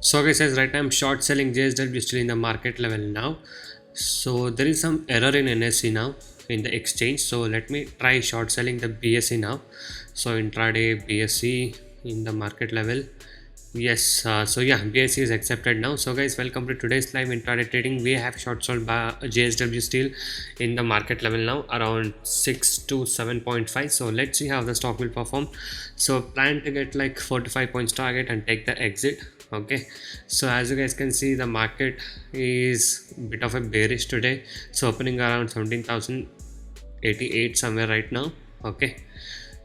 So guys, as right now I'm short selling JSW still in the market level now. So there is some error in NSE now in the exchange. So let me try short selling the BSE now. So intraday BSE in the market level. Yes, so yeah, BSE is accepted now. So guys, welcome to today's live intraday trading. We have short sold by JSW Steel in the market level now around 6 to 7.5. So let's see how the stock will perform. So plan to get like 45 points target and take the exit. Okay, so as you guys can see, the market is a bit of a bearish today. So opening around 17,088 somewhere right now. Okay,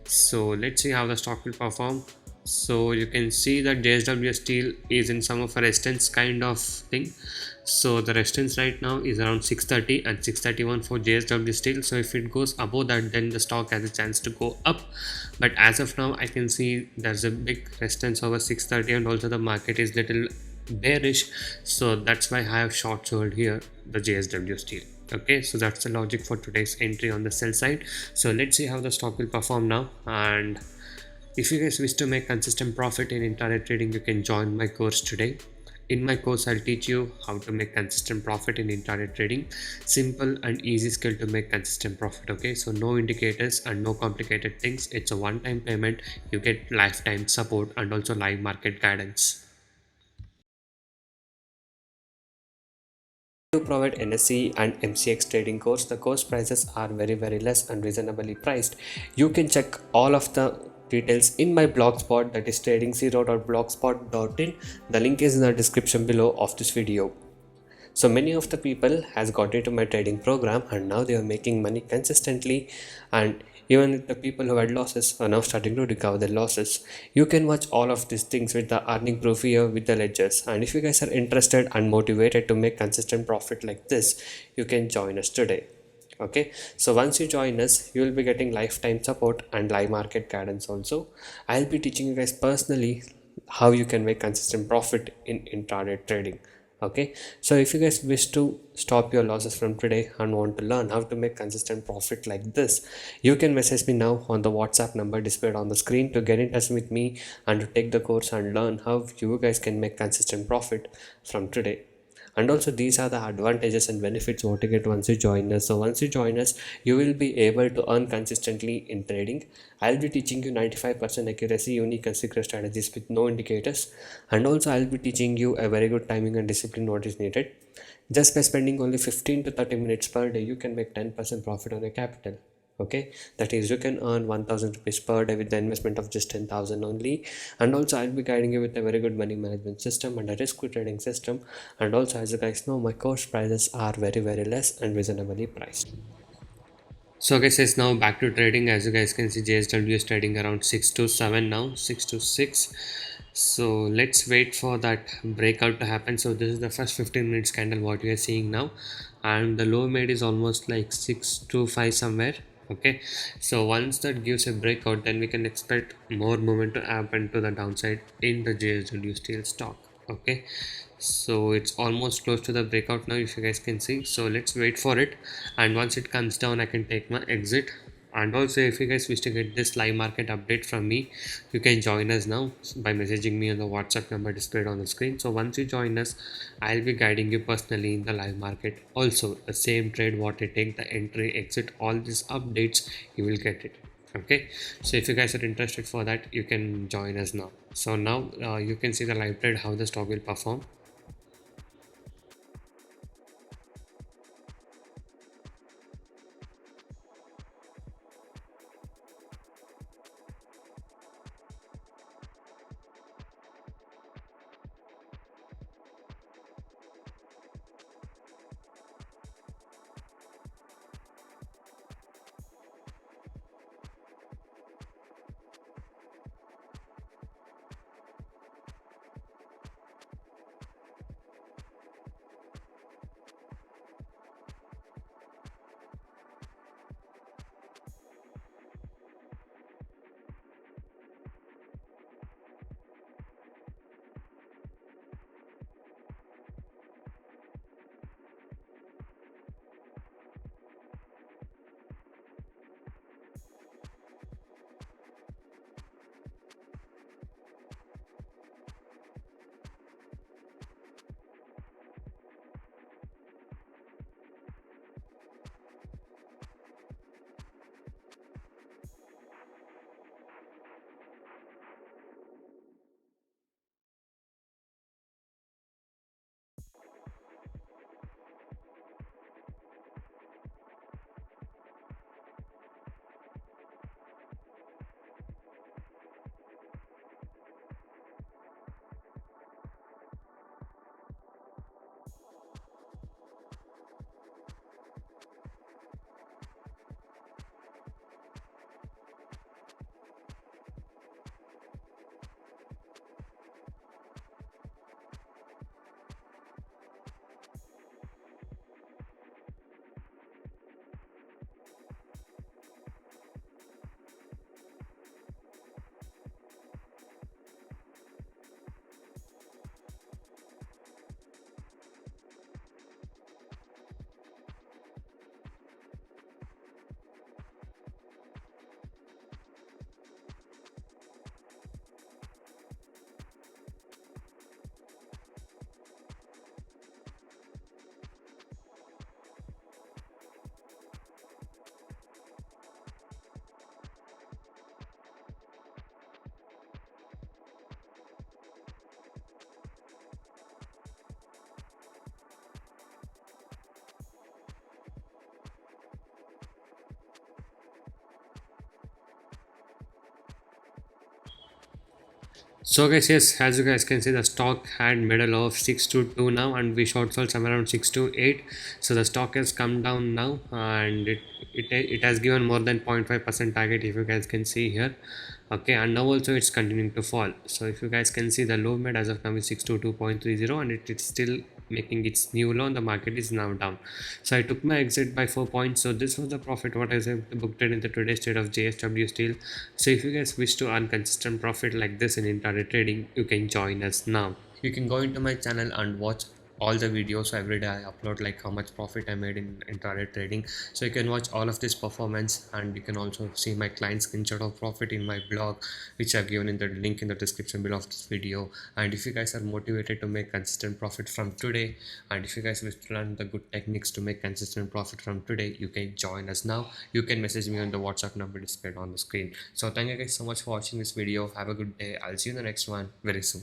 so let's see how the stock will perform. So you can see that JSW Steel is in some of a resistance kind of thing. So the resistance right now is around 630 and 631 for JSW Steel. So if it goes above that, then the stock has a chance to go up. But as of now, I can see there's a big resistance over 630, and also the market is little bearish. So that's why I have short sold here the JSW Steel. Okay, so that's the logic for today's entry on the sell side. So let's see how the stock will perform now. And if you guys wish to make consistent profit in intraday trading, you can join my course today. In my course, I'll teach you how to make consistent profit in intraday trading. Simple and easy skill to make consistent profit. Okay, so no indicators and no complicated things. It's a one-time payment. You get lifetime support and also live market guidance. To provide NSE and MCX trading course, the course prices are very less and reasonably priced. You can check all of the details in my blogspot, that is trading0.blogspot.in. The link is in the description below of this video. So many of the people has got into my trading program and now they are making money consistently, and even the people who had losses are now starting to recover their losses. You can watch all of these things with the earning proof here with the ledgers, and if you guys are interested and motivated to make consistent profit like this, you can join us today. Okay, so once you join us, you will be getting lifetime support and live market guidance also. I'll be teaching you guys personally how you can make consistent profit in intraday trading. Okay, so if you guys wish to stop your losses from today and want to learn how to make consistent profit like this, you can message me now on the WhatsApp number displayed on the screen to get in touch with me and to take the course and learn how you guys can make consistent profit from today. And also these are the advantages and benefits what you get once you join us. So once you join us, you will be able to earn consistently in trading. I'll be teaching you 95% accuracy unique and secret strategies with no indicators, and also I'll be teaching you a very good timing and discipline what is needed. Just by spending only 15 to 30 minutes per day, you can make 10% profit on your capital. Okay, that is you can earn 1000 rupees per day with the investment of just 10,000 only. And also I'll be guiding you with a very good money management system and a risk trading system. And also, as you guys know, my course prices are very less and reasonably priced. So guys, it's now back to trading. As you guys can see, JSW is trading around 6 to 7 now, 6 to 6. So let's wait for that breakout to happen. So this is the first 15 minutes candle what we are seeing now, and the low made is almost like 6 to 5 somewhere. Okay, so once that gives a breakout, then we can expect more movement to happen to the downside in the JSW steel stock. Okay, so it's almost close to the breakout now, if you guys can see. So let's wait for it, and once it comes down, I can take my exit. And also, if you guys wish to get this live market update from me, you can join us now by messaging me on the WhatsApp number displayed on the screen. So once you join us, I'll be guiding you personally in the live market. Also, the same trade what I take, the entry, exit, all these updates, you will get it. Okay, so if you guys are interested for that, you can join us now. So now you can see the live trade how the stock will perform. So guys, yes, as you guys can see, the stock had middle of 6 to 2 now, and we short sold somewhere around 6 to 8. So the stock has come down now, and it has given more than 0.5% target, if you guys can see here. Okay, and now also it's continuing to fall. So if you guys can see, the low mid as of now is 622.30, and it's still making its new low, and the market is now down. So I took my exit by 4 points. So this was the profit what I booked it in the today's trade of JSW Steel. So if you guys wish to earn consistent profit like this in intraday trading, you can join us now. You can go into my channel and watch all the videos. So every day I upload like how much profit I made in intraday trading. So you can watch all of this performance, and you can also see my client screenshot of profit in my blog, which I've given in the link in the description below of this video. And if you guys are motivated to make consistent profit from today, and if you guys wish to learn the good techniques to make consistent profit from today, you can join us now. You can message me on the WhatsApp number displayed on the screen. So thank you guys so much for watching this video. Have a good day. I'll see you in the next one very soon.